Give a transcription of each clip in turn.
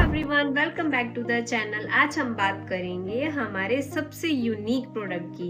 Everyone, welcome back to the channel. आज हम बात करेंगे हमारे सबसे यूनिक प्रोडक्ट की,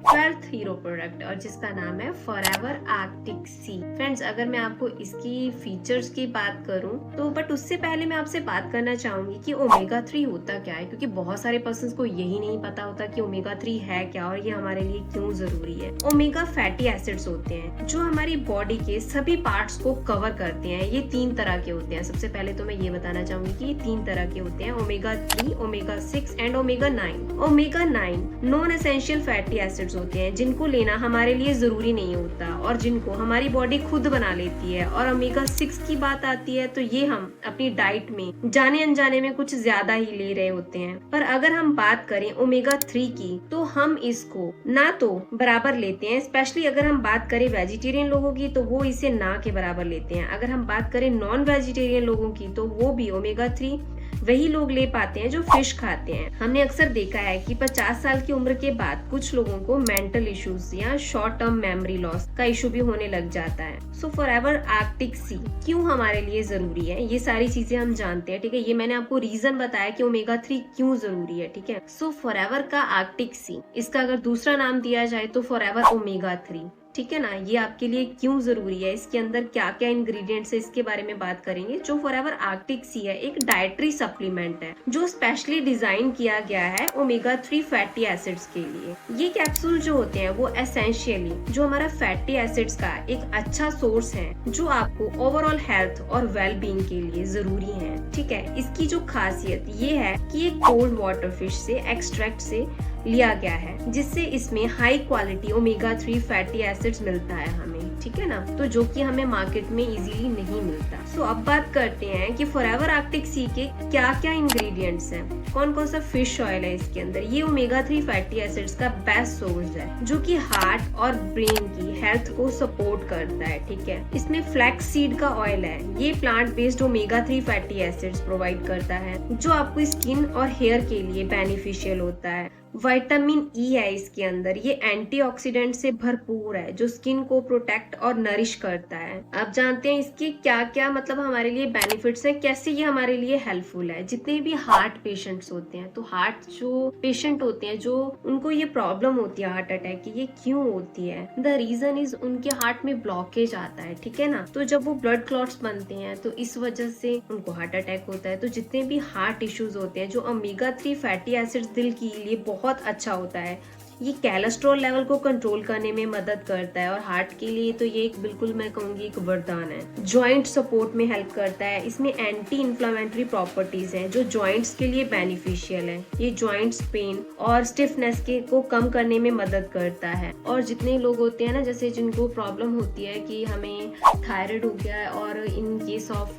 12th हीरो प्रोडक्ट, और जिसका नाम है फॉरएवर आर्कटिक सी। फ्रेंड्स, अगर मैं आपको इसकी फीचर्स की बात करूं तो बट उससे पहले मैं आपसे बात करना चाहूंगी कि ओमेगा 3 होता क्या है, क्योंकि बहुत सारे पर्सन को यही नहीं पता होता कि ओमेगा 3 है क्या और ये हमारे लिए क्यों जरूरी है। ओमेगा फैटी एसिड्स होते हैं जो हमारी बॉडी के सभी पार्ट्स को कवर करते हैं। ये 3 तरह के होते हैं। सबसे पहले तो मैं ये बताना चाहूंगी कि ये 3 तरह के होते हैं, omega 3, omega 6 and omega 9। Omega 9 non essential fatty acids होते हैं जिनको लेना हमारे लिए जरूरी नहीं होता और जिनको हमारी बॉडी खुद बना लेती है। और ओमेगा 6 की बात आती है तो ये हम अपनी डाइट में जाने अनजाने में कुछ ज्यादा ही ले रहे होते हैं। पर अगर हम बात करें ओमेगा 3 की तो हम इसको ना तो बराबर लेते हैं, स्पेशली अगर हम बात करें वेजिटेरियन लोगों की तो वो इसे ना के बराबर लेते हैं। अगर हम बात करें नॉन वेजिटेरियन लोगों की तो वो भी ओमेगा 3 वही लोग ले पाते हैं जो फिश खाते हैं। हमने अक्सर देखा है कि 50 साल की उम्र के बाद कुछ लोगों को मेंटल इश्यूज या शॉर्ट टर्म मेमोरी लॉस का इशू भी होने लग जाता है। सो फॉरएवर आर्कटिक सी क्यों हमारे लिए जरूरी है, ये सारी चीजें हम जानते हैं। ठीक है, ये मैंने आपको रीजन बताया कि ओमेगा 3 क्यों जरूरी है। ठीक है, सो फॉरएवर का आर्कटिक सी, इसका अगर दूसरा नाम दिया जाए तो फॉरएवर ओमेगा 3। ठीक है ना, ये आपके लिए क्यों जरूरी है, इसके अंदर क्या क्या इंग्रेडिएंट्स है, इसके बारे में बात करेंगे। जो फॉरएवर आर्कटिक सी है एक डाइटरी सप्लीमेंट है जो स्पेशली डिजाइन किया गया है ओमेगा 3 फैटी एसिड्स के लिए। ये कैप्सूल जो होते हैं वो एसेंशियली जो हमारा फैटी एसिड्स का एक अच्छा सोर्स है जो आपको ओवरऑल हेल्थ और वेलबींग के लिए जरूरी है। ठीक है, इसकी जो खासियत ये है कि ये कोल्ड वाटर फिश से एक्सट्रैक्ट से लिया गया है जिससे इसमें high quality omega 3 fatty acids मिलता है हमें। ठीक है ना, तो जो कि हमें मार्केट में इजीली नहीं मिलता। सो अब बात करते हैं कि फॉरएवर आर्कटिक सी के क्या क्या इंग्रेडिएंट्स हैं, कौन कौन सा फिश ऑयल है इसके अंदर। ये ओमेगा 3 फैटी एसिड्स का बेस्ट सोर्स है जो कि हार्ट और ब्रेन की हेल्थ को सपोर्ट करता है। ठीक है, इसमें फ्लैक्स सीड का ऑयल है, ये plant based omega 3 fatty acids provide करता है जो आपको स्किन और हेयर के लिए बेनिफिशियल होता है। विटामिन ई है इसके अंदर, ये एंटीऑक्सीडेंट से भरपूर है जो स्किन को प्रोटेक्ट और नरिश करता है। अब जानते हैं इसके क्या क्या मतलब हमारे लिए बेनिफिट्स हैं, कैसे ये हमारे लिए हेल्पफुल है। जितने भी हार्ट पेशेंट्स होते हैं, तो हार्ट जो पेशेंट होते हैं जो उनको ये प्रॉब्लम होती है हार्ट अटैक की, ये क्यों होती है, द रीजन इज उनके हार्ट में ब्लॉकेज आता है। ठीक है ना, तो जब वो ब्लड क्लॉट्स बनते हैं तो इस वजह से उनको हार्ट अटैक होता है। तो जितने भी हार्ट इश्यूज होते हैं, जो ओमेगा 3 फैटी एसिड्स दिल के लिए बहुत अच्छा होता है। ये कोलेस्ट्रॉल लेवल को कंट्रोल करने में मदद करता है और हार्ट के लिए तो ये एक बिल्कुल मैं कहूंगी एक वरदान है। जॉइंट सपोर्ट में हेल्प करता है, इसमें एंटी इन्फ्लेमेटरी प्रॉपर्टीज हैं जो जॉइंट्स के लिए बेनिफिशियल है। ये जॉइंट्स पेन और स्टिफनेस के को कम करने में मदद करता है। और जितने लोग होते हैं ना, जैसे जिनको प्रॉब्लम होती है कि हमें थायराइड हो गया है और इन केस ऑफ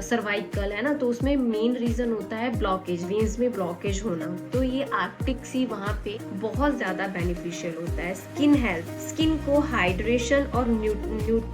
सर्वाइकल है ना, तो उसमें मेन रीजन होता है ब्लॉकेज, वेन्स में ब्लॉकेज होना। तो ये आर्कटिक सी वहाँ पे बहुत ज्यादा बेनिफिशियल होता है। स्किन हेल्थ, स्किन को हाइड्रेशन और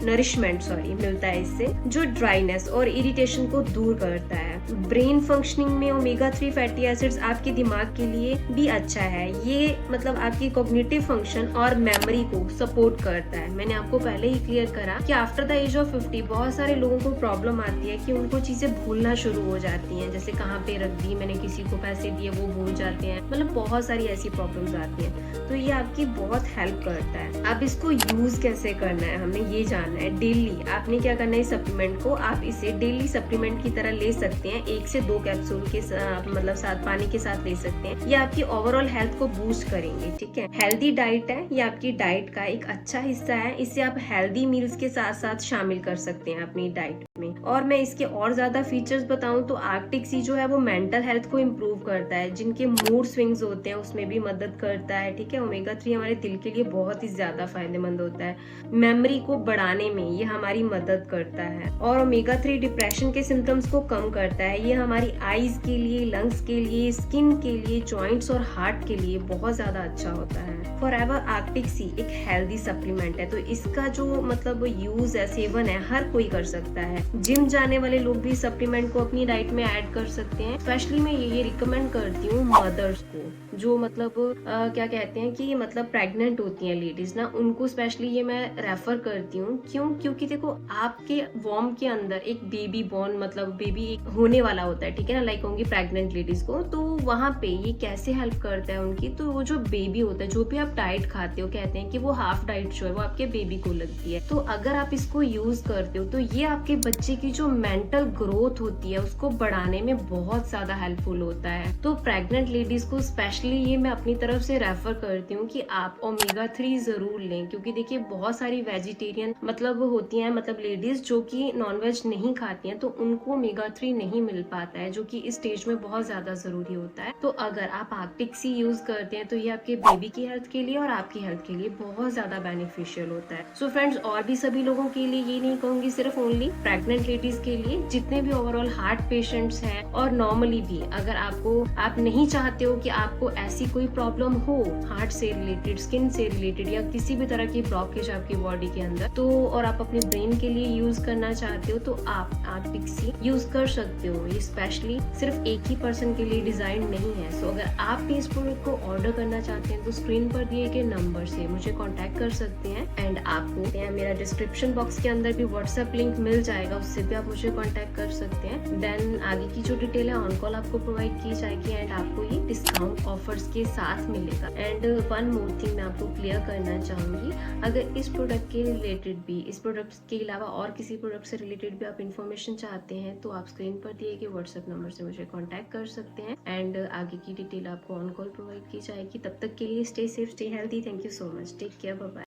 नरिशमेंट मिलता है इससे, जो ड्राइनेस और इरिटेशन को दूर करता है। ब्रेन फंक्शनिंग में ओमेगा 3 फैटी एसिड्स आपके दिमाग के लिए भी अच्छा है। ये मतलब आपकी कॉग्निटिव फंक्शन और मेमोरी को सपोर्ट करता है। मैंने आपको पहले ही क्लियर करा कि आफ्टर द एज ऑफ 50 बहुत सारे लोगों को प्रॉब्लम आती है कि उनको चीजें भूलना शुरू हो जाती हैं, जैसे कहाँ पे रख दी, मैंने किसी को पैसे दिए, वो भूल जाते हैं, मतलब बहुत सारी ऐसी प्रॉब्लम्स आती हैं। तो ये आपकी बहुत हेल्प करता है। अब इसको यूज कैसे करना है हमने ये जानना है। डेली आपने क्या करना है, सप्लीमेंट को आप इसे डेली सप्लीमेंट की तरह ले सकते हैं। 1 से 2 कैप्सूल के मतलब साथ पानी के साथ ले सकते हैं। ये आपकी ओवरऑल हेल्थ को बूस्ट करेंगे। ठीक है, हेल्दी डाइट है, ये आपकी डाइट का एक अच्छा हिस्सा है। इसे आप हेल्दी मील्स के साथ साथ शामिल कर सकते हैं अपनी डाइट में। और मैं इसके और ज्यादा फीचर्स बताऊं तो आर्कटिक सी जो है वो मेंटल हेल्थ को इम्प्रूव करता है, जिनके मूड स्विंग्स होते हैं उसमें भी मदद करता है। ठीक है, ओमेगा 3 हमारे दिल के लिए बहुत ही ज्यादा फायदेमंद होता है। मेमोरी को बढ़ाने में ये हमारी मदद करता है। और ओमेगा 3 डिप्रेशन के सिम्टम्स को कम करता है। ये हमारी आईज के लिए, लंग्स के लिए, स्किन के लिए, जॉइंट्स और हार्ट के लिए बहुत ज्यादा अच्छा होता है। फॉरएवर आर्कटिक सी एक हेल्दी सप्लीमेंट है, तो इसका जो मतलब यूज है, सेवन है, हर कोई कर सकता है। जिम जाने वाले लोग भी सप्लीमेंट को अपनी डाइट में ऐड कर सकते हैं। स्पेशली मैं ये रिकमेंड करती हूँ मदर्स को, जो मतलब क्या कहते हैं कि मतलब प्रेग्नेंट होती हैं लेडीज ना, उनको स्पेशली ये मैं रेफर करती हूँ। क्यों? क्योंकि देखो आपके वॉर्म के अंदर एक बेबी बॉर्न मतलब बेबी होने वाला होता है, ठीक है ना, लाइक होंगी प्रेग्नेंट लेडीज को, तो वहां पे ये कैसे हेल्प करता है उनकी, तो वो जो बेबी होता है, जो भी आप डाइट खाते हो, कहते हैं कि वो हाफ डाइट जो है वो आपके बेबी को लगती है, तो अगर आप इसको यूज करते हो तो ये आपके बच्चे की जो मेंटल ग्रोथ होती है उसको बढ़ाने में बहुत ज्यादा हेल्पफुल होता है। तो प्रेग्नेंट लेडीज को स्पेशली ये मैं अपनी तरफ से रेफर करती हूँ कि आप ओमेगा 3 जरूर लें, क्योंकि देखिए बहुत सारी वेजिटेरियन मतलब होती हैं, मतलब लेडीज जो कि नॉनवेज नहीं खाती हैं, तो उनको ओमेगा 3 नहीं मिल पाता है, जो कि इस स्टेज में बहुत ज्यादा जरूरी होता है। तो अगर आप आर्कटिक सी यूज करते हैं तो ये आपके बेबी की हेल्थ के लिए और आपकी हेल्थ के लिए बहुत ज्यादा बेनिफिशियल होता है। सो फ्रेंड्स, और भी सभी लोगों के लिए, ये नहीं कहूंगी सिर्फ ओनली प्रेग्नेंट लेडीज के लिए, जितने भी ओवरऑल हार्ट पेशेंट्स हैं और नॉर्मली भी अगर आप नहीं चाहते हो कि आपको ऐसी कोई प्रॉब्लम हो हार्ट से रिलेटेड, स्किन से रिलेटेड या किसी भी तरह की ब्लॉकेज आपकी बॉडी के अंदर, तो और आप अपने ब्रेन के लिए यूज करना चाहते हो, तो आप आर्कटिक सी यूज कर सकते हो। ये स्पेशली सिर्फ एक ही पर्सन के लिए डिजाइन नहीं है। सो अगर आप भी इस प्रोडक्ट को ऑर्डर करना चाहते हैं तो स्क्रीन पर दिए गए नंबर से मुझे कांटेक्ट कर सकते हैं, एंड आपको मेरा डिस्क्रिप्शन बॉक्स के अंदर भी व्हाट्सएप लिंक मिल जाएगा, उससे भी आप मुझे कांटेक्ट कर सकते हैं। देन आगे की जो डिटेल है ऑन कॉल आपको प्रोवाइड की जाएगी, एंड आपको ये डिस्काउंट ऑफर्स के साथ मिलेगा। एंड वन मोर थिंग मैं आपको क्लियर करना चाहूंगी, अगर इस प्रोडक्ट के रिलेटेड भी, इस प्रोडक्ट के अलावा और किसी प्रोडक्ट से रिलेटेड भी आप इन्फॉर्मेशन चाहते हैं तो आप स्क्रीन पर दिए गए व्हाट्सएप नंबर से मुझे कांटेक्ट कर सकते हैं, एंड आगे की डिटेल आपको ऑन कॉल प्रोवाइड की जाएगी। तब तक के लिए stay safe, stay healthy. Thank you so much, take care, bye bye.